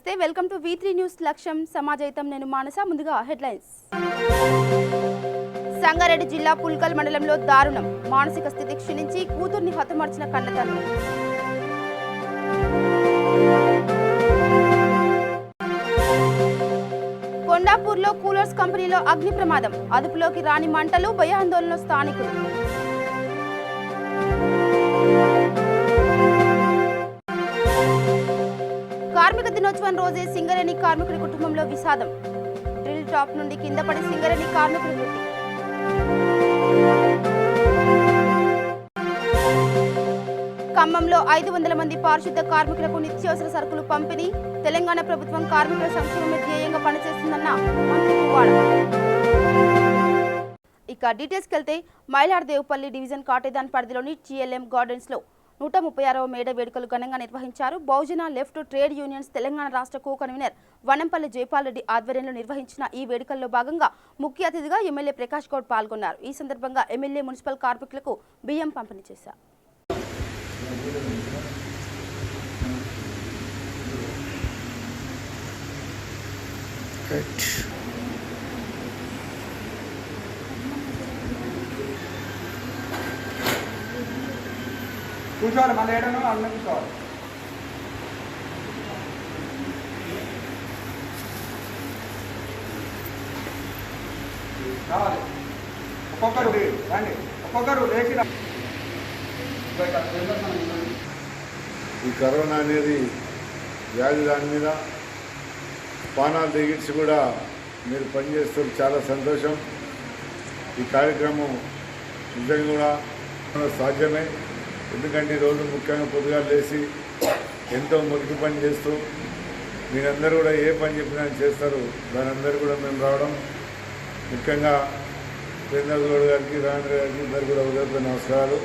నమస్తే welcome to V3 news లక్ష్యం సమాజైతం నేను మానస ముందుగా హెడ్లైన్స్ సంగారెడ్డి జిల్లా పుల్కల్ మండలంలో దారుణం మానసిక స్థితి క్షీణించి కూతుర్ని హతమార్చిన కన్నతండ్రి కొండాపూర్లో కూలర్స్ కంపెనీలో అగ్ని ప్రమాదం అదుపులోకి రాని మంటలు భయాందోళనలో స్థానికులు కార్మిక దినోత్సవం రోజే సింగరేణి కార్మికుడి కుటుంబంలో విషాదం డ్రిల్ టాప్ నుండి కింద పడి సింగరేణి కార్మికుడి మృతి ఖమ్మంలో 500 మంది పారిశుద్ధ కార్మికులకు నిత్యావసర సరుకులు పంపిణీ తెలంగాణ ప్రభుత్వం కార్మికుల సంక్షేమమే ధ్యేయంగా పనిచేస్తుందన్న మంత్రి పువ్వాడ. ఇక డీటెయిల్స్కి వెళ్తే మైలార్దేవుపల్లి డివిజన్ కాటేదాన్ పరిధిలోని GLM గార్డెన్స్ లో 136వ మేడ వేడుకలు ఘనంగా నిర్వహించారు. బహుజన లెఫ్ట్ ట్రేడ్ యూనియన్స్ తెలంగాణ రాష్ట్ర కో కన్వీనర్ వనంపల్లి జైపాల్ రెడ్డి ఆధ్వర్యంలో నిర్వహించిన ఈ వేడుకల్లో భాగంగా ముఖ్య అతిథిగా ఎమ్మెల్యే ప్రకాష్ గౌడ్ పాల్గొన్నారు. ఈ సందర్భంగా ఎమ్మెల్యే మున్సిపల్ కార్మికులకు బియ్యం పంపిణీ చేశారు. కూర్చోవాలి మళ్ళీ ఏడను అన్న కూర్చోవాలి. రావాలి ఒక్కొక్కరు రండి ఒక్కొక్కరు లేచి. ఈ కరోనా అనేది వ్యాధి దాని మీద పానాలు తెగించి కూడా మీరు పనిచేస్తారు, చాలా సంతోషం. ఈ కార్యక్రమం నిజంగా కూడా సాధ్యమే. ఎందుకంటే ఈరోజు ముఖ్యంగా పొద్దుగా లేచి ఎంతో మురికి పని చేస్తూ మీరందరూ కూడా ఏ పని చెప్పినా చేస్తారు. దాని అందరూ కూడా మేము రావడం, ముఖ్యంగా ప్రేందర్ గౌడ్ గారికి రాజేంద్ర గారికి ఇద్దరు కూడా ఉదయ నమస్కారాలు.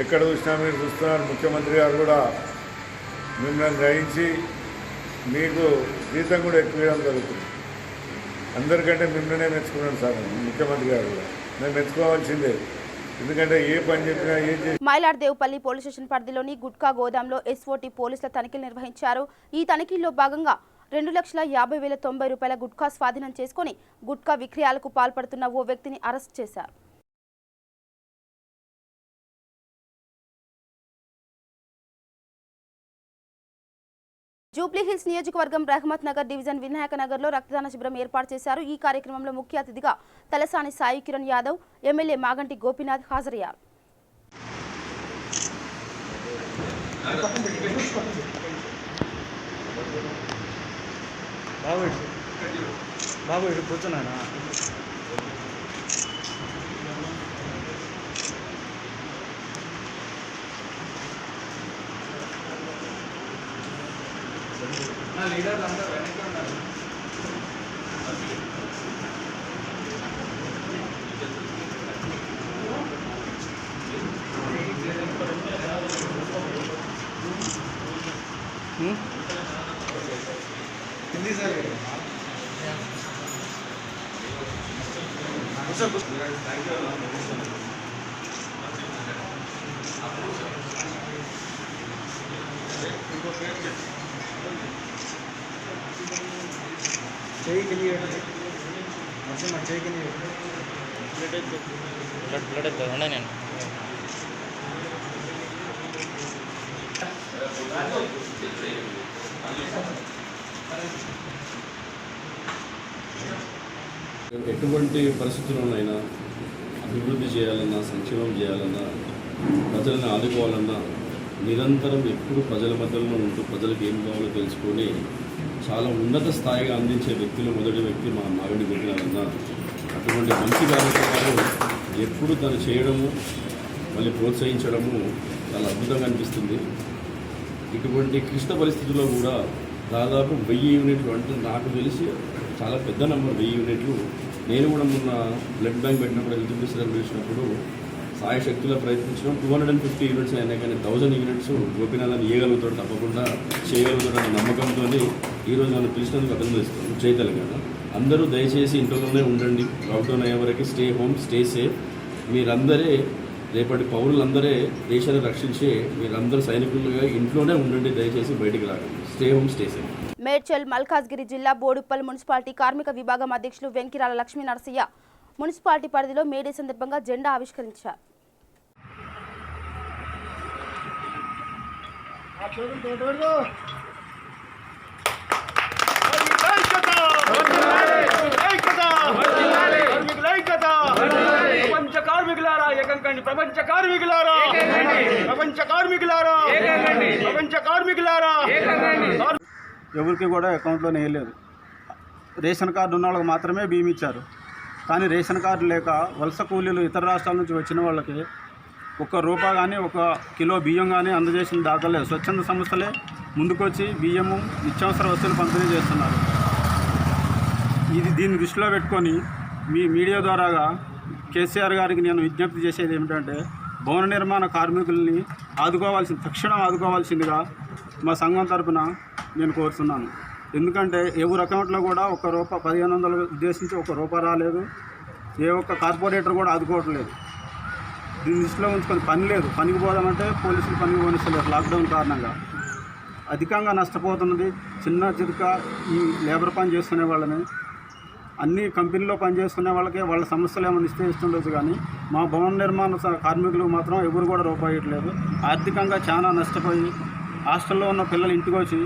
ఎక్కడ చూసినా మీరు చూస్తున్నారు, ముఖ్యమంత్రి గారు కూడా మిమ్మల్ని గ్రహించి మీకు జీతం కూడా ఎక్కువ ఇవ్వడం జరుగుతుంది. అందరికంటే మిమ్మల్నే మెచ్చుకున్నాను సార్ ముఖ్యమంత్రి గారు కూడా. మేము మెచ్చుకోవాల్సిందే, ఎందుకంటే ఏ పని చెప్పినా ఏం చేసి. మైలార్దేవుపల్లి పోలీస్ స్టేషన్ పరిధిలోని గుట్కా గోదాంలో SOT పోలీసుల తనిఖీలు నిర్వహించారు. ఈ తనిఖీల్లో భాగంగా 2,50,090 రూపాయల గుట్కా స్వాధీనం చేసుకుని గుట్కా విక్రయాలకు పాల్పడుతున్న ఓ వ్యక్తిని అరెస్ట్ చేశారు. జూబ్లీహిల్స్ నియోజకవర్గం రహమత్ నగర్ డివిజన్ వినాయక నగర్ లో రక్తదాన శిబిరం ఏర్పాటు చేశారు. ఈ కార్యక్రమంలో ముఖ్య అతిథిగా తలసాని సాయి కిరణ్ యాదవ్, ఎమ్మెల్యే మాగంటి గోపీనాథ్ హాజరయ్యారు. లీడర్లు అందరూ వెనక్కి ఉన్నారు. హిందీ సార్ चाहिए के लिए चाहिए के लिए ब्लड होना नहीं ఎటువంటి పరిస్థితుల్లోనైనా అభివృద్ధి చేయాలన్నా, సంక్షేమం చేయాలన్నా, ప్రజలను ఆదుకోవాలన్నా నిరంతరం ఎప్పుడు ప్రజల మధ్యలో ఉంటూ ప్రజలకు ఏం కావాలో తెలుసుకొని చాలా ఉన్నత స్థాయిగా అందించే వ్యక్తిలో మొదటి వ్యక్తి మా మాగంటి గోపీనాథ్. అటువంటి మంచి కార్యక్రమాలు ఎప్పుడు తను చేయడము, మళ్ళీ ప్రోత్సహించడము చాలా అద్భుతంగా అనిపిస్తుంది. ఇటువంటి క్లిష్ట పరిస్థితుల్లో కూడా దాదాపు 1000 యూనిట్లు, అంటే నాకు తెలిసి చాలా పెద్ద నెంబర్ 1000 యూనిట్లు. నేను కూడా మొన్న బ్లడ్ బ్యాంక్ పెట్టినప్పుడు, హెల్త్ మినిస్టర్ పిలిచినప్పుడు సాయశక్తిలో ప్రయత్నించడం 250 యూనిట్స్ అయినా కానీ 1000 యూనిట్స్ గోపీనాథ్ ఇవ్వగలుగుతాడు, తప్పకుండా చేయగలుగుతాడన్న నమ్మకంతో ఈరోజు నన్ను పిలిచినందుకు అభినందిస్తాను. జై తెలంగాణ. అందరూ దయచేసి ఇంట్లోనే ఉండండి. లాక్డౌన్ అయ్యే వరకు స్టే హోమ్, స్టే సేఫ్. మీరందరే రేపటి పౌరులందరే దేశాన్ని రక్షించే మీరందరూ సైనికులుగా ఇంట్లోనే ఉండండి. దయచేసి బయటికి రాకండి. Stay home, stay safe. Medchal Malkajgiri జిల్లా బోడుప్పల్ మున్సిపాలిటీ కార్మిక విభాగం అధ్యక్షులు వెంకిరాల లక్ష్మీ నరసయ్య మున్సిపాలిటీ పరిధిలో మేడే సందర్భంగా జెండా ఆవిష్కరించారు. ఎవరికి కూడా అకౌంట్లో వేయలేదు. రేషన్ కార్డు ఉన్న వాళ్ళకి మాత్రమే బియ్యం ఇచ్చారు. కానీ రేషన్ కార్డు లేక వలస కూలీలు ఇతర రాష్ట్రాల నుంచి వచ్చిన వాళ్ళకి ₹1 కానీ 1 కిలో బియ్యం కానీ అందజేసిన దాఖలేదు. స్వచ్ఛంద సంస్థలే ముందుకొచ్చి బియ్యము నిత్యావసర వస్తువులు పంపిణీ చేస్తున్నారు. దీన్ని దృష్టిలో పెట్టుకొని మీ మీడియా ద్వారాగా కేసీఆర్ గారికి నేను విజ్ఞప్తి చేసేది ఏమిటంటే భవన నిర్మాణ కార్మికుల్ని తక్షణం ఆదుకోవాల్సిందిగా మా సంఘం తరపున నేను కోరుతున్నాను. ఎందుకంటే ఎవరి అకౌంట్లో కూడా ₹1500 ఉద్దేశించి ₹1 రాలేదు. ఏ ఒక్క కార్పొరేటర్ కూడా ఆదుకోవట్లేదు. దీన్ని దృష్టిలో ఉంచుకొని పని లేదు. పనికి పోదామంటే పోలీసులు పనికి పోనిస్తలేరు. లాక్డౌన్ కారణంగా అధికంగా నష్టపోతున్నది చిన్న చిరుక ఈ లేబర్ పని చేసుకునే వాళ్ళని. అన్ని కంపెనీలో పనిచేసుకునే వాళ్ళకే వాళ్ళ సమస్యలు ఏమైనా ఇస్తుండొచ్చు, కానీ మా భవన నిర్మాణ కార్మికులు మాత్రం ఎవరు కూడా రూపాయి ఇవ్వట్లేదు. ఆర్థికంగా చాలా నష్టపోయి హాస్టల్లో ఉన్న పిల్లలు ఇంటికి వచ్చి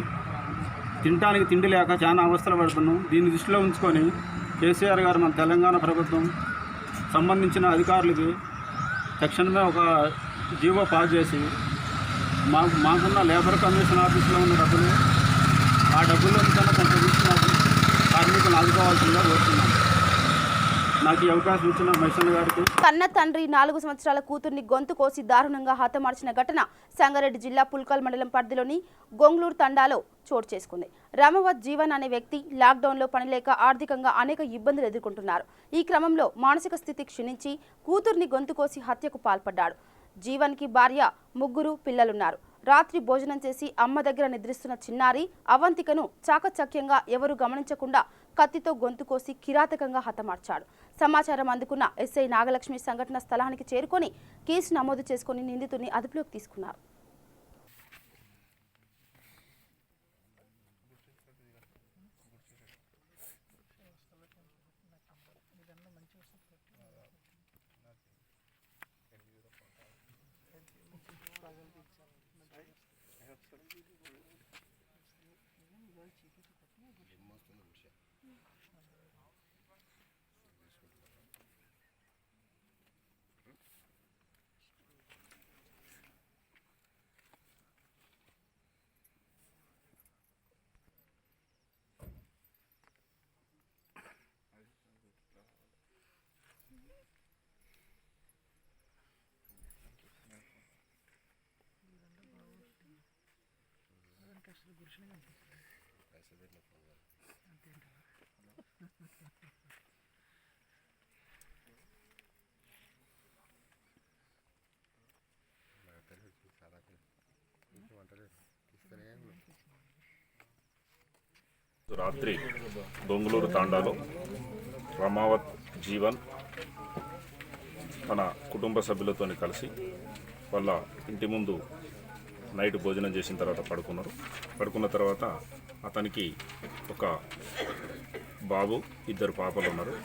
తినడానికి తిండి లేక చాలా అవస్థలు పడుతున్నాం. దీన్ని దృష్టిలో ఉంచుకొని కేసీఆర్ గారు మన తెలంగాణ ప్రభుత్వం సంబంధించిన అధికారులకి తక్షణమే ఒక జీవో పాస్ చేసి మాకున్న లేబర్ కమిషన్ ఆఫీసులో ఉన్న డబ్బులు ఆ డబ్బుల్లో కన్నా కొంచెం ఇచ్చిన కార్మికులు ఆదుకోవాల్సిందిగా కోరుతున్నాను. నాకు ఈ అవకాశం ఇచ్చిన మైసన్న గారికి. కన్న తండ్రి 4 సంవత్సరాల కూతుర్ని గొంతు కోసి దారుణంగా హతమార్చిన ఘటన సంగారెడ్డి జిల్లా పుల్కల్ మండలం పరిధిలోని గొంగ్లూరు తండాలో చోటు చేసుకుంది. రామవత్ జీవన్ అనే వ్యక్తి లాక్డౌన్లో పనిలేక ఆర్థికంగా అనేక ఇబ్బందులు ఎదుర్కొంటున్నారు. ఈ క్రమంలో మానసిక స్థితి క్షీణించి కూతుర్ని గొంతు కోసి హత్యకు పాల్పడ్డాడు. జీవన్కి భార్య, 3 పిల్లలున్నారు. రాత్రి భోజనం చేసి అమ్మ దగ్గర నిద్రిస్తున్న చిన్నారి అవంతికను చాకచక్యంగా ఎవరు గమనించకుండా కత్తితో గొంతు కోసి కిరాతకంగా హతమార్చాడు. సమాచారం అందుకున్న ఎస్ఐ నాగలక్ష్మి సంఘటన స్థలానికి చేరుకొని కేసు నమోదు చేసుకుని నిందితుడిని అదుపులోకి తీసుకున్నారు. రాత్రి గొంగులూరు తాండాలో రామావత్ జీవన్ తన కుటుంబ సభ్యులతో కలిసి వాళ్ళ ఇంటి ముందు నైట్ భోజనం చేసిన తర్వాత పడుకున్న తర్వాత అతనికి ఒక బాబు, 2 పాపలు ఉన్నారు.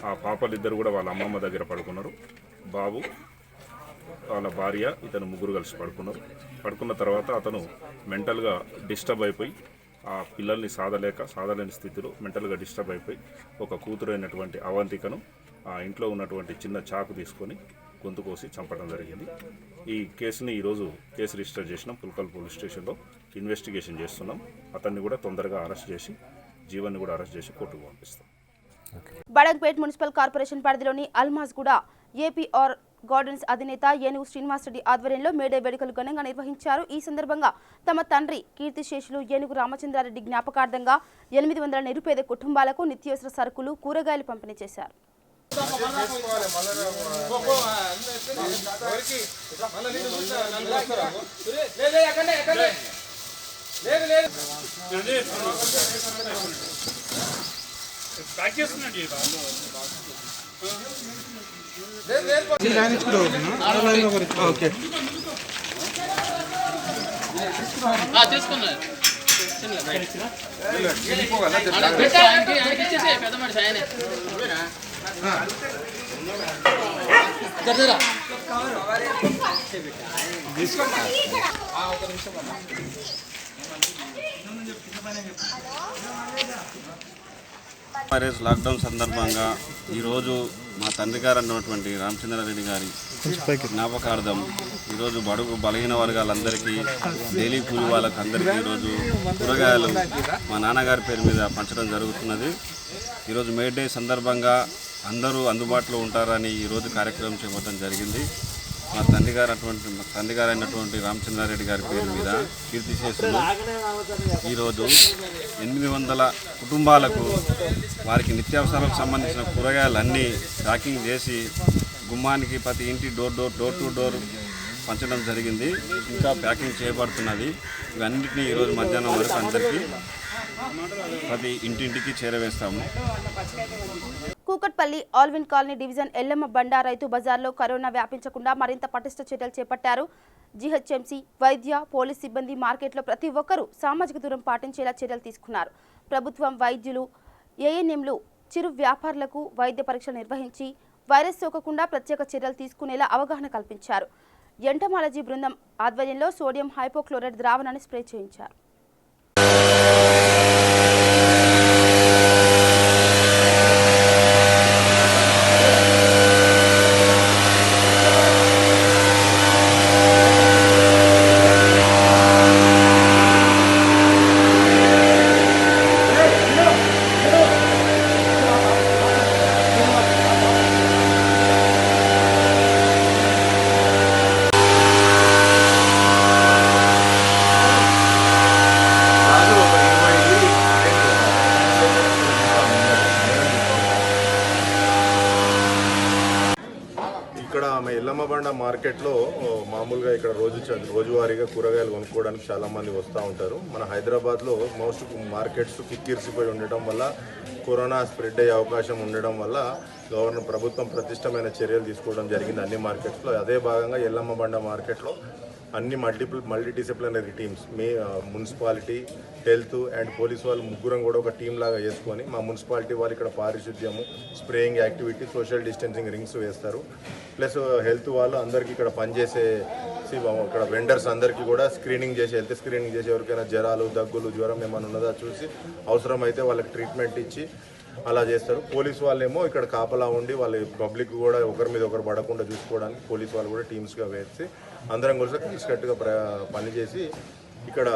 ఆ పాపలిద్దరు కూడా వాళ్ళ అమ్మమ్మ దగ్గర పడుకున్నారు. బాబు, వాళ్ళ భార్య, ఇతను 3 కలిసి పడుకున్న తర్వాత అతను మెంటల్గా డిస్టర్బ్ అయిపోయి ఆ పిల్లల్ని సాధలేని స్థితిలో మెంటల్గా డిస్టర్బ్ అయిపోయి ఒక కూతురు అయినటువంటి అవంతికను ఆ ఇంట్లో ఉన్నటువంటి చిన్న చాకు తీసుకొని గొంతు కోసి చంపడం జరిగింది. ఈ కేసుని ఈరోజు కేసు రిజిస్టర్ చేసినాం. పుల్కల్ పోలీస్ స్టేషన్లో ఇన్వెస్టిగేషన్ చేస్తున్నాం. అతన్ని కూడా తొందరగా అరెస్ట్ చేసి జీవన్ని కూడా అరెస్ట్ చేసి కోర్టుకు పంపిస్తాం. బడంగ్పేట్ మున్సిపల్ కార్పొరేషన్ పరిధిలోని అల్మాజ్గూడ ఏపీఆర్ గార్డెన్స్ అధినేత ఏనుగు శ్రీనివాసరెడ్డి ఆధ్వర్యంలో మేడే వేడుకలు ఘనంగా నిర్వహించారు. ఈ సందర్భంగా తమ తండ్రి కీర్తిశేషులు ఏనుగు రామచంద్రారెడ్డి జ్ఞాపకార్థంగా 800 నిరుపేద కుటుంబాలకు నిత్యావసర సరుకులు, కూరగాయలు పంపిణీ చేశారు. తీసుకున్నా మ్యారేజ్ లాక్డౌన్ సందర్భంగా ఈరోజు మా తండ్రి గారు అన్నటువంటి రామచంద్రారెడ్డి గారి జ్ఞాపకార్థం ఈరోజు బడుగు బలహీన వర్గాలందరికీ డైలీ కూలి వాళ్ళకి అందరికీ ఈరోజు కూరగాయలు మా నాన్నగారి పేరు మీద పంచడం జరుగుతున్నది. ఈరోజు మే డే సందర్భంగా అందరూ అందుబాటులో ఉంటారని ఈరోజు కార్యక్రమం చేపట్టడం జరిగింది. మా తండ్రి గారు అయినటువంటి రామచంద్రారెడ్డి గారి పేరు మీద కీర్తిశేషులు ఈరోజు 800 కుటుంబాలకు వారికి నిత్యావసరాలకు సంబంధించిన కూరగాయలన్నీ ప్యాకింగ్ చేసి గుమ్మానికి ప్రతి ఇంటి డోర్ టు డోర్ పంచడం జరిగింది. ఇంకా ప్యాకింగ్ చేయబడుతున్నది. ఇవన్నింటినీ ఈరోజు మధ్యాహ్నం వరకు అందరికీ ప్రతి ఇంటింటికి చేరవేస్తాము. Kukatpally Alwyn colony division Yellamma Banda రైతు బజార్లో కరోనా వ్యాపించకుండా మరింత పటిష్ట చర్యలు చేపట్టారు. జీహెచ్ఎంసీ, వైద్య, పోలీస్ సిబ్బంది మార్కెట్లో ప్రతి ఒక్కరూ సామాజిక దూరం పాటించేలా చర్యలు తీసుకున్నారు. ప్రభుత్వం, వైద్యులు, ఏఎన్ఎంలు చిరు వ్యాపారులకు వైద్య పరీక్షలు నిర్వహించి వైరస్ సోకకుండా ప్రత్యేక చర్యలు తీసుకునేలా అవగాహన కల్పించారు. ఎంటమాలజీ బృందం ఆధ్వర్యంలో సోడియం హైపోక్లోరైడ్ ద్రావణాన్ని స్ప్రే చేయించారు. ఎల్లమ్మబండ మార్కెట్లో మామూలుగా ఇక్కడ రోజువారీగా కూరగాయలు కొనుక్కోవడానికి చాలామంది వస్తూ ఉంటారు. మన హైదరాబాద్లో మోస్ట్ మార్కెట్స్ కిక్కిరిసిపోయి ఉండటం వల్ల కరోనా స్ప్రెడ్ అయ్యే అవకాశం ఉండడం వల్ల ప్రభుత్వం ప్రతిష్టమైన చర్యలు తీసుకోవడం జరిగింది అన్ని మార్కెట్స్లో. అదే భాగంగా ఎల్లమ్మబండ మార్కెట్లో అన్ని multi disciplinary teams, municipality, health and police వాళ్ళు ముగ్గురం కూడా ఒక టీం లాగా వేసుకొని మా మున్సిపాలిటీ వాళ్ళు ఇక్కడ పారిశుద్ధ్యము, spraying activity, social distancing rings వేస్తారు. ప్లస్ హెల్త్ వాళ్ళు అందరికీ ఇక్కడ పనిచేసే ఇక్కడ వెండర్స్ అందరికీ కూడా స్క్రీనింగ్ చేసి, హెల్త్ స్క్రీనింగ్ చేసి ఎవరికైనా జ్వరాలు, దగ్గులు, జ్వరం ఏమైనా ఉన్నదా చూసి అవసరమైతే వాళ్ళకి ట్రీట్మెంట్ ఇచ్చి అలా చేస్తారు. పోలీసు వాళ్ళేమో ఇక్కడ కాపలా ఉండి వాళ్ళ పబ్లిక్ కూడా ఒకరి మీద ఒకరు పడకుండా చూసుకోవడానికి పోలీసు వాళ్ళు కూడా టీమ్స్గా వేసి అందరం కూడా కలిసికట్టుగా పనిచేసి ఇక్కడ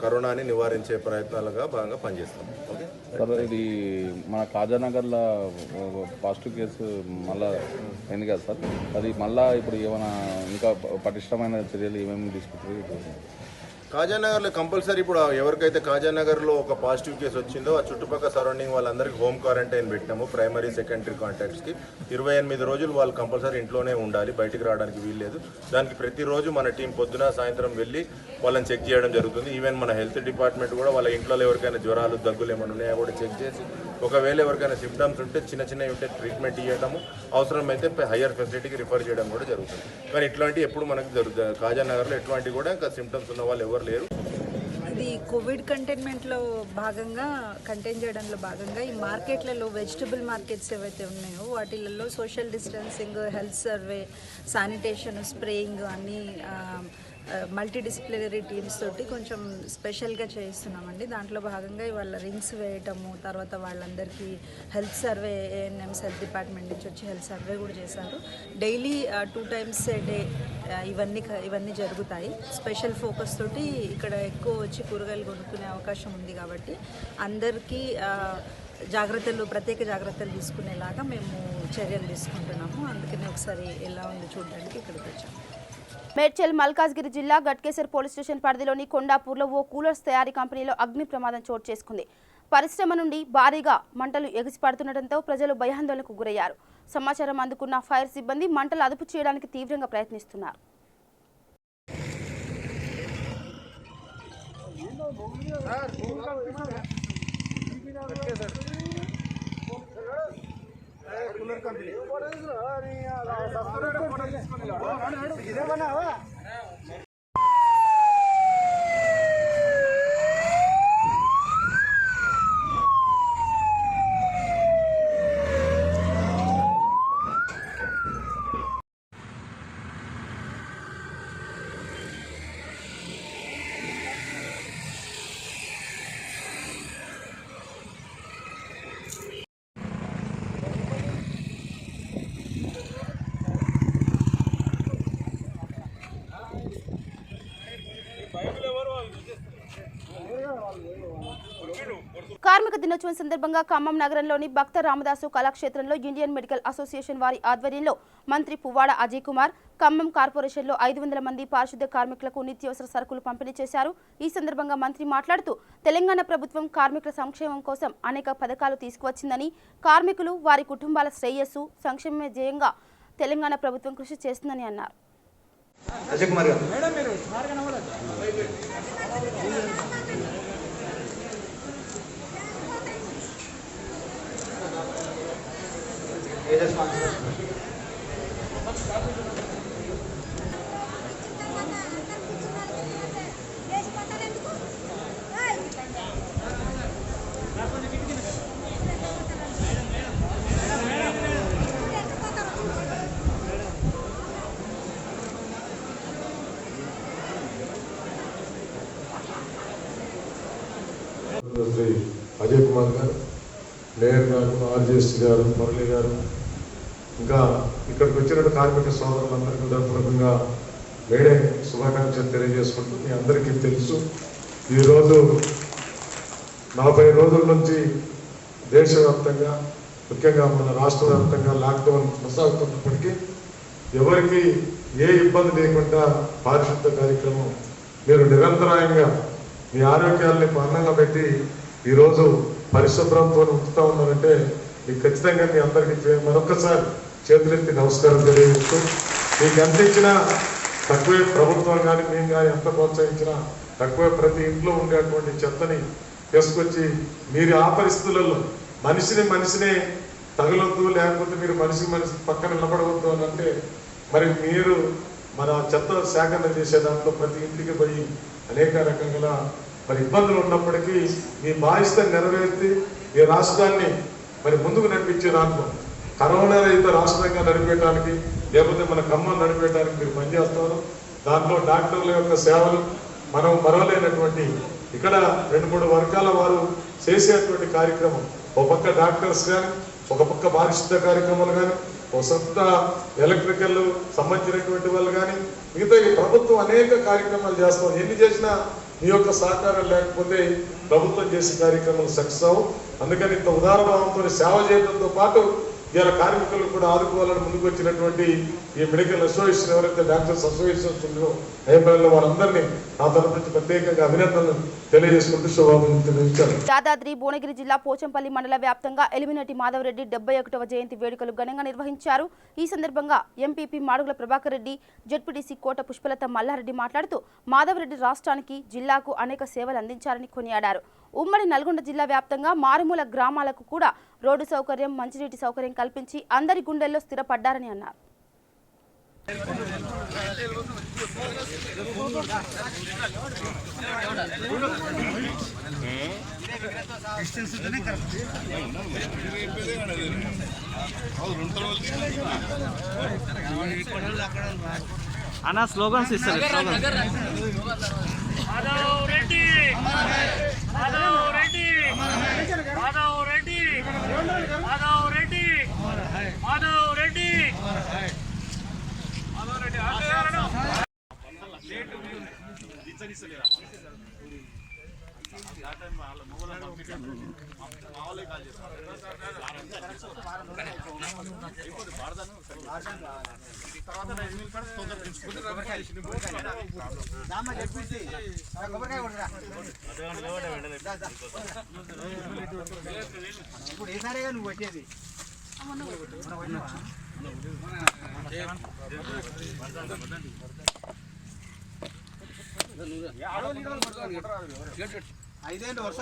కరోనాని నివారించే ప్రయత్నాలుగా భాగంగా పనిచేస్తాం. ఓకే సార్, ఇది మన కాజానగర్లో పాజిటివ్ కేసు మళ్ళీ అయింది కదా సార్, అది మళ్ళీ ఇప్పుడు ఏమైనా ఇంకా పటిష్టమైన చర్యలు ఏమేమి తీసుకుంటారు? కాజానగర్లో కంపల్సరీ ఇప్పుడు ఎవరికైతే కాజానగర్లో ఒక పాజిటివ్ కేసు వచ్చిందో ఆ చుట్టుపక్కల సరౌండింగ్ వాళ్ళందరికీ హోమ్ క్వారంటైన్ పెట్టాము. ప్రైమరీ, సెకండరీ కాంటాక్ట్స్కి 28 రోజులు వాళ్ళు కంపల్సరీ ఇంట్లోనే ఉండాలి, బయటికి రావడానికి వీల్లేదు. దానికి ప్రతిరోజు మన టీం పొద్దున సాయంత్రం వెళ్ళి వాళ్ళని చెక్ చేయడం జరుగుతుంది. ఈవెన్ మన హెల్త్ డిపార్ట్మెంట్ కూడా వాళ్ళ ఇంట్లో ఎవరికైనా జ్వరాలు, దగ్గులు ఏమైనా ఉన్నాయో కూడా చెక్ చేసి ఒకవేళ ఎవరికైనా సిమ్టమ్స్ ఉంటే చిన్నవి ఉంటే ట్రీట్మెంట్ ఇవ్వడము, అవసరమైతే హయ్యర్ ఫెసిలిటీకి రిఫర్ చేయడం కూడా జరుగుతుంది. కానీ ఇట్లాంటివి ఎప్పుడు మనకు జరుగుతుంది. కాజానగర్లో ఎట్లాంటి కూడా ఇంకా సిమ్టమ్స్ ఉన్న వాళ్ళు ఎవరు లేరు. ఇది కోవిడ్ కంటైన్మెంట్లో భాగంగా కంటైన్ చేయడంలో భాగంగా ఈ మార్కెట్లలో వెజిటబుల్ మార్కెట్స్ ఏవైతే ఉన్నాయో వాటిలలో social distancing, health survey, sanitation, spraying అన్నీ మల్టీ డిసిప్లినరీ టీమ్స్ తోటి కొంచెం స్పెషల్గా చేయిస్తున్నామండి. దాంట్లో భాగంగా ఇవాళ రింగ్స్ వేయటము, తర్వాత వాళ్ళందరికీ health survey, ANMs health department నుంచి వచ్చి హెల్త్ సర్వే కూడా చేశారు. డైలీ 2 times a day ఇవన్నీ జరుగుతాయి. స్పెషల్ ఫోకస్ తోటి ఇక్కడ ఎక్కువ వచ్చి కూరగాయలు కొనుక్కునే అవకాశం ఉంది కాబట్టి అందరికీ ప్రత్యేక జాగ్రత్తలు తీసుకునేలాగా మేము చర్యలు తీసుకుంటున్నాము. అందుకని ఒకసారి ఎలా ఉంది చూడడానికి ఇక్కడికి వచ్చాము. మేడ్చల్ మల్కాజ్గిరి జిల్లా గట్కేసర్ పోలీస్ స్టేషన్ పరిధిలోని కొండాపూర్లో ఓ కూలర్స్ తయారీ కంపెనీలో అగ్ని ప్రమాదం చోటు చేసుకుంది. పరిశ్రమ నుండి భారీగా మంటలు ఎగిసిపడుతుండటంతో ప్రజలు భయాందోళనకు గురయ్యారు. సమాచారం అందుకున్న ఫైర్ సిబ్బంది మంటలు అదుపు చేయడానికి తీవ్రంగా ప్రయత్నిస్తున్నారు. దినోత్సవం సందర్భంగా ఖమ్మం నగరంలోని భక్త రామదాసు కళాక్షేత్రంలో ఇండియన్ మెడికల్ అసోసియేషన్ వారి ఆధ్వర్యంలో మంత్రి పువ్వాడ అజయ్ కుమార్ ఖమ్మం కార్పొరేషన్లో 500 మంది పారిశుద్ధ్య కార్మికులకు నిత్యావసర సరుకులు పంపిణీ చేశారు. ఈ సందర్భంగా మంత్రి మాట్లాడుతూ తెలంగాణ ప్రభుత్వం కార్మికుల సంక్షేమం కోసం అనేక పథకాలు తీసుకువచ్చిందని, కార్మికులు వారి కుటుంబాల శ్రేయస్సు సంక్షేమమే ధ్యేయంగా తెలంగాణ ప్రభుత్వం కృషి చేస్తుందని అన్నారు. శ్రీ అజయ్ కుమార్ గారు, మేయర్ గారు, ఆర్జేఎస్ గారు, మురళి గారు, ఇంకా ఇక్కడికి వచ్చిన కార్మిక సోదరులందరికీ హృదయపూర్వకంగా మేడే శుభాకాంక్షలు తెలియజేసుకుంటూ మీ అందరికీ తెలుసు, ఈరోజు 40 రోజుల నుంచి దేశవ్యాప్తంగా ముఖ్యంగా మన రాష్ట్ర వ్యాప్తంగా లాక్డౌన్ కొనసాగుతున్నప్పటికీ ఎవరికి ఏ ఇబ్బంది లేకుండా పారిశుద్ధ కార్యక్రమం మీరు నిరంతరాయంగా మీ ఆరోగ్యాల్ని పన్నంగా పెట్టి ఈరోజు పరిశుభ్రంతో ఉంచుతూ ఉన్నారంటే మీకు ఖచ్చితంగా మీ అందరికీ మరొకసారి చేతులెత్తి నమస్కారం తెలియజేస్తూ, మీకు ఎంత ఇచ్చినా తక్కువే, ప్రభుత్వం కానీ మేము కానీ ఎంత ప్రోత్సహించినా తక్కువే. ప్రతి ఇంట్లో ఉండేటువంటి చెత్తని తీసుకొచ్చి మీరు ఆ పరిస్థితులలో మనిషినే తగలొద్దు, లేకపోతే మీరు మనిషి పక్కన నిలబడవద్దు అని అంటే మరి మీరు మన చెత్త సేకరణ చేసే దాంట్లో ప్రతి ఇంటికి పోయి అనేక రకంగా మరి ఇబ్బందులు ఉన్నప్పటికీ మీ బాధ్యత నెరవేర్చి ఈ రాష్ట్రాన్ని మరి ముందుకు నడిపించే దాంట్లో కరోనా రహిత రాష్ట్రంగా నడిపేయడానికి, లేకపోతే మన ఖమ్మం నడిపేయడానికి మీరు పనిచేస్తారు. దాంట్లో డాక్టర్ల యొక్క సేవలు మనం మరవలేనటువంటి ఇక్కడ 2-3 వర్గాల వారు చేసేటువంటి కార్యక్రమం, ఒక పక్క డాక్టర్స్ కానీ, ఒక పక్క పారిశుద్ధ కార్యక్రమాలు కానీ, ఒక సొంత ఎలక్ట్రికల్ సంబంధించినటువంటి వాళ్ళు కానీ, మిగతా ఈ ప్రభుత్వం అనేక కార్యక్రమాలు చేస్తాం. ఎన్ని చేసినా మీ యొక్క సహకారం లేకపోతే ప్రభుత్వం చేసే కార్యక్రమాలు సక్సెస్ అవ్వవు. అందుకని ఇంత ఉదారభావంతో సేవ చేయడంతో పాటు ఇలా కార్మికులు కూడా ఆదుకోవాలని ముందుకు వచ్చినటువంటి ఈ మెడికల్ అసోసియేషన్ ఎవరైతే డాక్టర్స్ అసోసియేషన్స్ ఉందో అభిప్రాయంలో వారందరినీ నా తరఫు నుంచి ప్రత్యేకంగా అభినందనలు తెలియజేసుకుంటూ శుభాకాంక్షలు. యాదాద్రి భువనగిరి జిల్లా పోచంపల్లి మండల వ్యాప్తంగా ఎలిమినేటి మాధవరెడ్డి 71వ జయంతి వేడుకలు ఘనంగా నిర్వహించారు. ఈ సందర్భంగా ఎంపీపీ మాడుగుల ప్రభాకర్ రెడ్డి, జెడ్పీటీసీ కోట పుష్పలత మల్లారెడ్డి మాట్లాడుతూ మాధవరెడ్డి రాష్ట్రానికి, జిల్లాకు అనేక సేవలు అందించారని కొనియాడారు. ఉమ్మడి నల్గొండ జిల్లా వ్యాప్తంగా మారుమూల గ్రామాలకు కూడా రోడ్డు సౌకర్యం, మంచినీటి సౌకర్యం కల్పించి అందరి గుండెల్లో స్థిరపడ్డారని అన్నారు. అన్న స్లోగన్స్ ఇస్తారు. ఇప్పుడు ఏసారిగా నువ్వు పెట్టేది ఐదేంటి వర్ష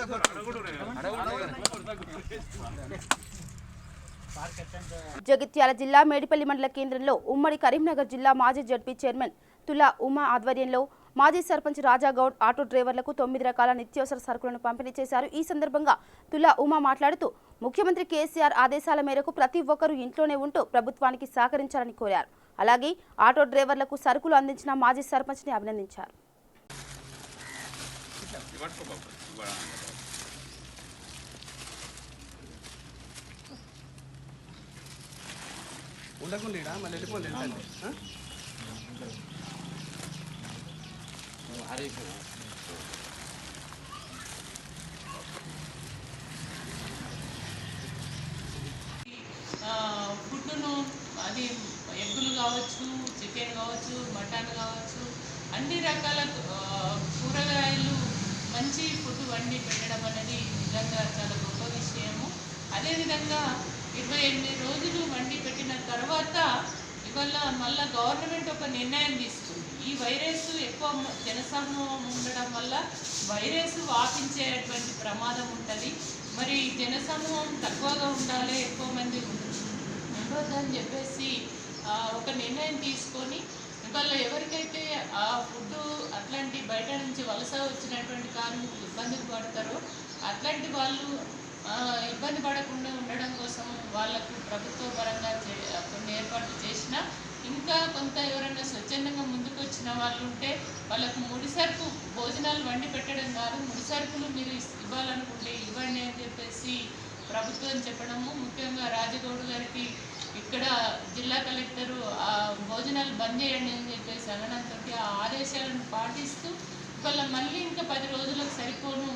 జగిత్యాల జిల్లా మేడిపల్లి మండల కేంద్రంలో ఉమ్మడి కరీంనగర్ జిల్లా మాజీ జడ్పీ చైర్మన్ తులా ఉమా ఆధ్వర్యంలో మాజీ సర్పంచ్ రాజాగౌడ్ ఆటో డ్రైవర్లకు 9 రకాల నిత్యావసర సరుకులను పంపిణీ చేశారు. ఈ సందర్భంగా తులా ఉమా మాట్లాడుతూ ముఖ్యమంత్రి కేసీఆర్ ఆదేశాల మేరకు ప్రతి ఒక్కరూ ఇంట్లోనే ఉంటూ ప్రభుత్వానికి సహకరించాలని కోరారు. అలాగే ఆటో డ్రైవర్లకు సరుకులు అందించిన మాజీ సర్పంచ్ని అభినందించారు. ఉండకుండా మళ్ళీ వెళ్ళిపోలేదు. అది ఎగ్గులు కావచ్చు, చికెన్ కావచ్చు, మటన్ కావచ్చు, అన్ని రకాల కూరగాయలు మంచి ఫుడ్ వండి పెట్టడం అనేది నిజంగా చాలా గొప్ప విషయము. అదేవిధంగా 28 రోజులు వండి పెట్టిన తర్వాత ఇవాళ మళ్ళీ గవర్నమెంట్ ఒక నిర్ణయం తీసుకుంది. ఈ వైరస్ ఎక్కువ జనసమూహం ఉండడం వల్ల వైరస్ వ్యాపించేటువంటి ప్రమాదం ఉంటుంది. మరి జనసమూహం తక్కువగా ఉండాలి, ఎక్కువ మంది ఉండొద్దని చెప్పేసి ఒక నిర్ణయం తీసుకొని ఇవాళ ఎవరికైతే ఆ ఫుడ్ అట్లాంటి బయట నుంచి వలస వచ్చినటువంటి కార్మికులు ఇబ్బందులు పడతారో అట్లాంటి వాళ్ళు ఇబ్బంది పడకుండా ఉండడం కోసం వాళ్ళకు ప్రభుత్వ పరంగా కొన్ని ఏర్పాట్లు చేసినా, ఇంకా కొంత ఎవరైనా స్వచ్ఛందంగా ముందుకు వచ్చిన వాళ్ళు ఉంటే వాళ్ళకు ముడిసరుకు భోజనాలు వండి పెట్టడం కాదు, ముడిసరుకులు మీరు ఇవ్వాలనుకుంటే ఇవ్వండి అని చెప్పేసి ప్రభుత్వం చెప్పడము. ముఖ్యంగా రాజగౌడ్ గారికి ఇక్కడ జిల్లా కలెక్టరు ఆ భోజనాలు బంద్ చేయండి అని చెప్పేసి అనడంతో ఆ ఆదేశాలను పాటిస్తూ ఇవాళ మళ్ళీ ఇంకా 10 రోజులకు సరిపోను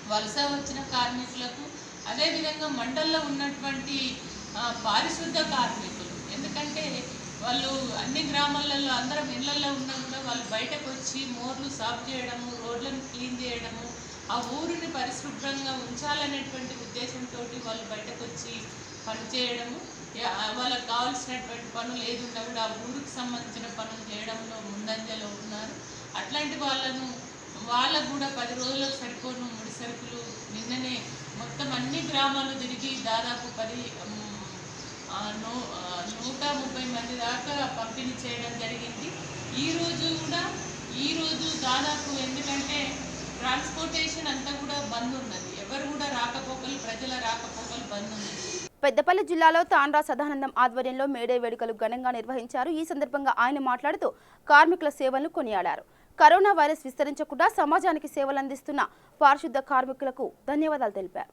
వలస వచ్చిన కార్మికులకు, అదేవిధంగా మండల్లో ఉన్నటువంటి పారిశుద్ధ కార్మికులు, ఎందుకంటే వాళ్ళు అన్ని గ్రామాలలో అందరం ఇళ్లలో ఉన్నా కూడా వాళ్ళు బయటకు వచ్చి మోర్లు సాఫ్ చేయడము, రోడ్లను క్లీన్ చేయడము, ఆ ఊరిని పరిశుభ్రంగా ఉంచాలనేటువంటి ఉద్దేశంతో వాళ్ళు బయటకు వచ్చి పనిచేయడము, వాళ్ళకు కావాల్సినటువంటి పనులు ఏదున్నా కూడా ఆ ఊరికి సంబంధించిన పనులు చేయడంలో ముందంజలో ఉన్నారు. అట్లాంటి వాళ్ళకు కూడా 10 రోజులకు సరిపోను ముడి సరుకులు నిన్ననే మొత్తం అన్ని గ్రామాలు తిరిగి దాదాపు 130 మంది దాకా పంపిణీ చేయడం జరిగింది. ఈరోజు దాదాపు, ఎందుకంటే ట్రాన్స్పోర్టేషన్ అంతా కూడా బంద్ ఉన్నది, ఎవరు కూడా రాకపోకలు, ప్రజల రాకపోకలు బంద్ ఉన్నది. పెద్దపల్లి జిల్లాలో తాండ్రా సదానందం ఆధ్వర్యంలో మేడే వేడుకలు ఘనంగా నిర్వహించారు. ఈ సందర్భంగా ఆయన మాట్లాడుతూ కార్మికుల సేవలను కొనియాడారు. కరోనా వైరస్ విస్తరించకుండా సమాజానికి సేవలు అందిస్తున్న పారిశుద్ధ కార్మికులకు ధన్యవాదాలు తెలిపారు.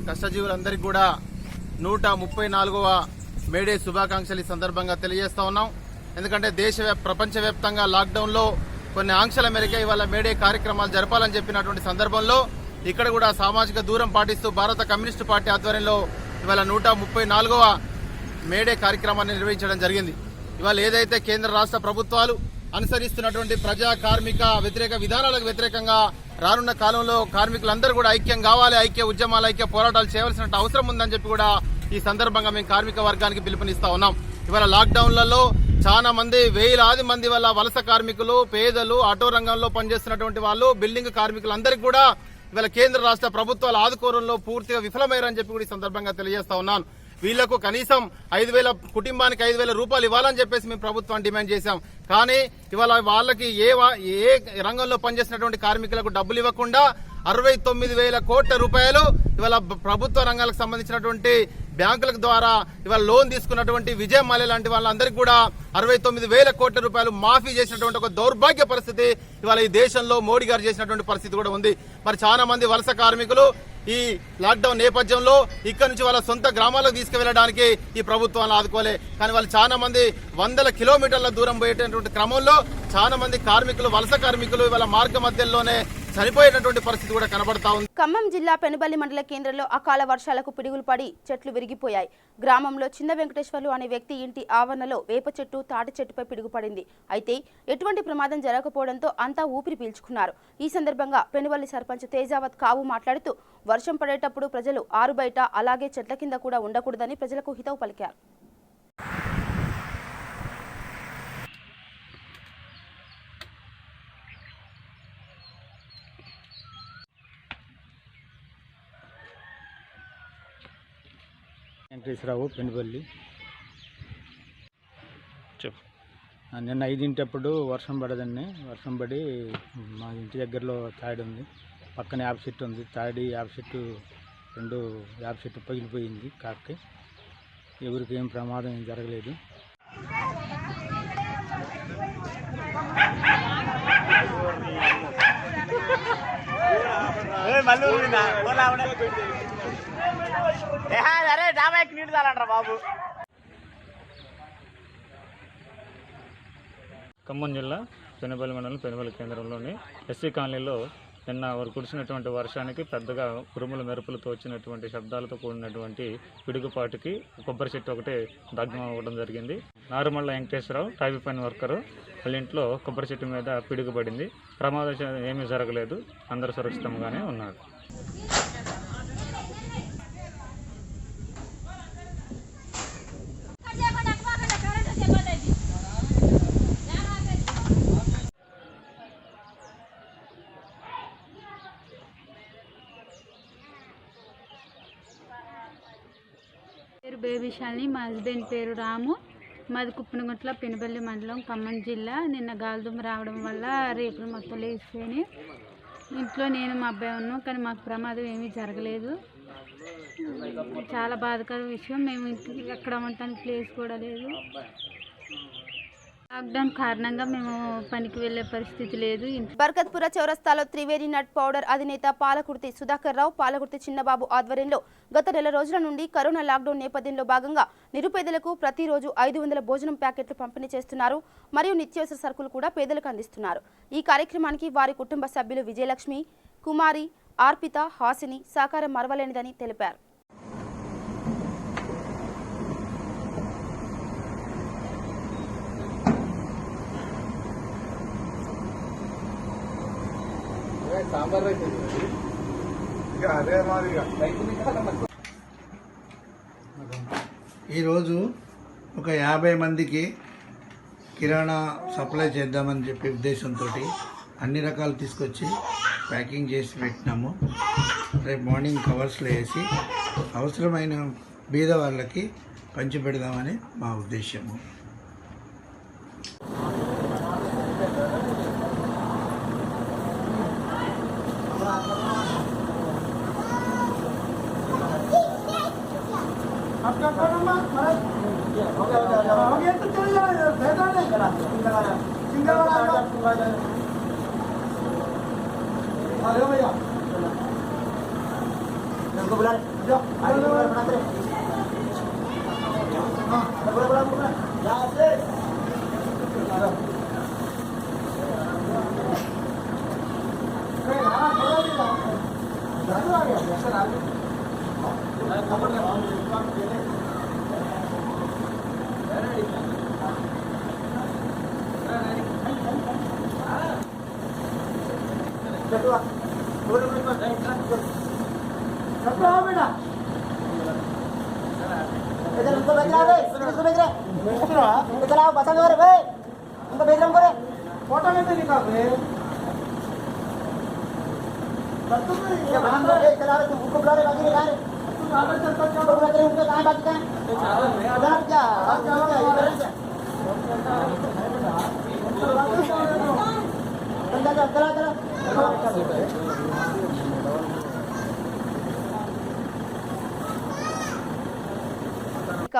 కష్టజీవులందరికీ కూడా 134వ మేడే శుభాకాంక్షలు ఈ సందర్భంగా తెలియజేస్తా ఉన్నాం. ఎందుకంటే ప్రపంచవ్యాప్తంగా లాక్డౌన్లో కొన్ని ఆంక్షల మేరకు ఇవాళ మేడే కార్యక్రమాలు జరపాలని చెప్పినటువంటి సందర్భంలో ఇక్కడ కూడా సామాజిక దూరం పాటిస్తూ భారత కమ్యూనిస్టు పార్టీ ఆధ్వర్యంలో ఇవాళ 134వ మేడే కార్యక్రమాన్ని నిర్వహించడం జరిగింది. ఇవాళ ఏదైతే కేంద్ర రాష్ట్ర ప్రభుత్వాలు అనుసరిస్తున్నటువంటి ప్రజా కార్మిక వ్యతిరేక విధానాలకు వ్యతిరేకంగా రానున్న కాలంలో కార్మికులందరూ కూడా ఐక్యం కావాలి, ఐక్య ఉద్యమాలు, ఐక్య పోరాటాలు చేయవలసిన అవసరం ఉందని చెప్పి కూడా ఈ సందర్భంగా మేము కార్మిక వర్గానికి పిలుపునిస్తా ఉన్నాం. ఇవాళ లాక్డౌన్లలో చాలా మంది, వేలాది మంది వల్ల వలస కార్మికులు, పేదలు, ఆటో రంగంలో పనిచేస్తున్నటువంటి వాళ్ళు, బిల్డింగ్ కార్మికులందరికీ కూడా ఇవాళ కేంద్ర రాష్ట్ర ప్రభుత్వాలు ఆదుకోవడంలో పూర్తిగా విఫలమయ్యారని చెప్పి కూడా ఈ సందర్భంగా తెలియజేస్తా ఉన్నాను. వీళ్లకు కనీసం 5,000 కుటుంబానికి 5,000 రూపాయలు ఇవ్వాలని చెప్పేసి మేము ప్రభుత్వాన్ని డిమాండ్ చేశాం. కానీ ఇవాళ వాళ్ళకి ఏ రంగంలో పనిచేసినటువంటి కార్మికులకు డబ్బులు ఇవ్వకుండా 69,000 కోట్ల రూపాయలు ఇవాళ ప్రభుత్వ రంగాలకు సంబంధించినటువంటి బ్యాంకుల ద్వారా ఇవాళ లోన్ తీసుకున్నటువంటి విజయ్ మాల్యా లాంటి వాళ్ళందరికీ కూడా 69,000 కోట్ల రూపాయలు మాఫీ చేసినటువంటి ఒక దౌర్భాగ్య పరిస్థితి ఇవాళ ఈ దేశంలో మోడీ గారు చేసినటువంటి పరిస్థితి కూడా ఉంది. మరి చాలా మంది వలస కార్మికులు ఈ లాక్డౌన్ నేపథ్యంలో ఇక్కడ నుంచి వాళ్ళ సొంత గ్రామాలకు తీసుకువెళ్ళడానికి ఈ ప్రభుత్వాన్ని ఆదుకోలే. కానీ వాళ్ళు చాలా మంది 100 కిలోమీటర్ల దూరం పోయేటటువంటి క్రమంలో చాలా మంది కార్మికులు, వలస కార్మికులు ఇవాళ మార్గ మధ్యలోనే చనిపోయేటటువంటి పరిస్థితి కూడా కనబడతా ఉంది. ఖమ్మం జిల్లా పెనుబల్లి మండల కేంద్రంలో అకాల వర్షాలకు పిడుగులు పడి చెట్లు విరిగిపోయాయి. గ్రామంలో చిన్న వెంకటేశ్వర్లు అనే వ్యక్తి ఇంటి ఆవరణలో వేప చెట్టు, తాటి చెట్టుపై పిడుగుపడింది. అయితే ఎటువంటి ప్రమాదం జరగకపోవడంతో అంతా ఊపిరి పీల్చుకున్నారు. ఈ సందర్భంగా పెనుబల్లి సర్పంచ్ తేజావత్ కావు మాట్లాడుతూ వర్షం పడేటప్పుడు ప్రజలు ఆరుబయట అలాగే చెట్ల కింద కూడా ఉండకూడదని ప్రజలకు హితవు పలికారు. వెంకటేశ్వరరావు, పెనుబల్లి. నిన్న 5 వర్షం పడదండి. వర్షం పడి మా ఇంటి దగ్గరలో తాడి ఉంది, పక్కన యాప చెట్టు ఉంది. తాడి యాప చెట్టు రెండు యాప చెట్టు పగిలిపోయింది. కాకి ఎవరికి ఏం ప్రమాదం ఏం జరగలేదు. ఖమ్మం జిల్లా పెనుబలి మండలం పెనుబలి కేంద్రంలోని ఎస్సీ కాలనీలో నిన్న కురిసినటువంటి వర్షానికి పెద్దగా ఉరుముల మెరుపులతో వచ్చినటువంటి శబ్దాలతో కూడినటువంటి పిడుగుపాటుకి కొబ్బరి చెట్టు ఒకటే దగ్ధం అవ్వడం జరిగింది. నారుమల్ల వెంకటేశ్వరరావు టైపీ పని వర్కరు వాళ్ళ ఇంట్లో కొబ్బరి చెట్టు మీద పిడుగు పడింది. ప్రమాదం ఏమీ జరగలేదు, అందరూ సురక్షితంగానే ఉన్నారు. పేరు బేబిషాలిని, మా హస్బెండ్ పేరు రాము. మాది కుప్పనగుంట్ల పెనుబల్లి మండలం ఖమ్మం జిల్లా. నిన్న గాలిదుమ్మ రావడం వల్ల రేపులు మొత్తం లేచిపోయినాయి. ఇంట్లో నేను మా అబ్బాయి ఉన్నాం, కానీ మాకు ప్రమాదం ఏమీ జరగలేదు. చాలా బాధాకర విషయం. మేము ఇంటికి ఎక్కడ ఉండటానికి ప్లేస్ కూడా లేదు. లాక్డౌన్ కారణంగా మేము పనికి వెళ్లే పరిస్థితి లేదు. బర్కత్పుర చౌరస్తాలో త్రివేణి నట్ పౌడర్ అధినేత పాలకుర్తి సుధాకర్ రావు, పాలకుర్తి చిన్నబాబు ఆధ్వర్యంలో గత నెల రోజుల నుండి కరోనా లాక్డౌన్ నేపథ్యంలో భాగంగా నిరుపేదలకు ప్రతిరోజు 500 భోజనం ప్యాకెట్లు పంపిణీ చేస్తున్నారు. మరియు నిత్యావసర సరుకులు కూడా పేదలకు అందిస్తున్నారు. ఈ కార్యక్రమానికి వారి కుటుంబ సభ్యులు విజయలక్ష్మి, కుమారి, ఆర్పిత, హాసిని సహకారం మరవలేనిదని తెలిపారు. ఈరోజు ఒక 50 మందికి కిరాణా సప్లై చేద్దామని చెప్పే ఉద్దేశంతో అన్ని రకాలు తీసుకొచ్చి ప్యాకింగ్ చేసి పెట్టినాము. రేపు మార్నింగ్ కవర్స్లో వేసి అవసరమైన బీద వాళ్ళకి పంచిపెడదామని మా ఉద్దేశము.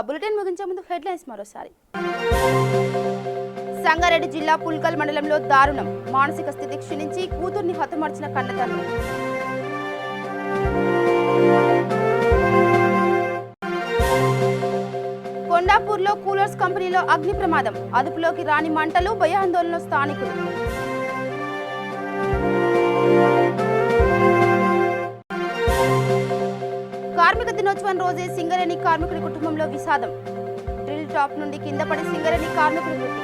బులెటిన్ ముగించే ముందు హెడ్లైన్స్ మరోసారి. సంగారెడ్డి జిల్లా పుల్కల్ మండలంలో దారుణం, మానసిక స్థితి క్షీణించి కూతుర్ని హతమార్చిన కన్నతండ్రి. కొండాపూర్లో కూలర్స్ కంపెనీలో అగ్ని ప్రమాదం, అదుపులోకి రాని మంటలు, భయాందోళనలో స్థానికులు. కార్మిక దినోత్సవం రోజే సింగరేణి కార్మికుడి కుటుంబంలో విషాదం, డ్రిల్ టాప్ నుండి కింద పడి సింగరేణి కార్మికుడి మృతి.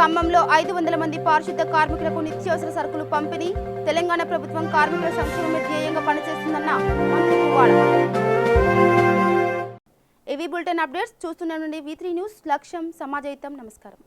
ఖమ్మంలో 500 మంది పారిశుద్ధ కార్మికులకు నిత్యావసర సరుకులు పంపిణీ, తెలంగాణ ప్రభుత్వం కార్మికుల సంక్షేమమే ధ్యేయంగా పనిచేస్తుందన్న మంత్రి పువ్వాడ. ఇవి బులెటిన్ అప్డేట్స్. చూస్తూనే ఉండండి V3 న్యూస్. లక్ష్యం సమాజహితం. నమస్కారం.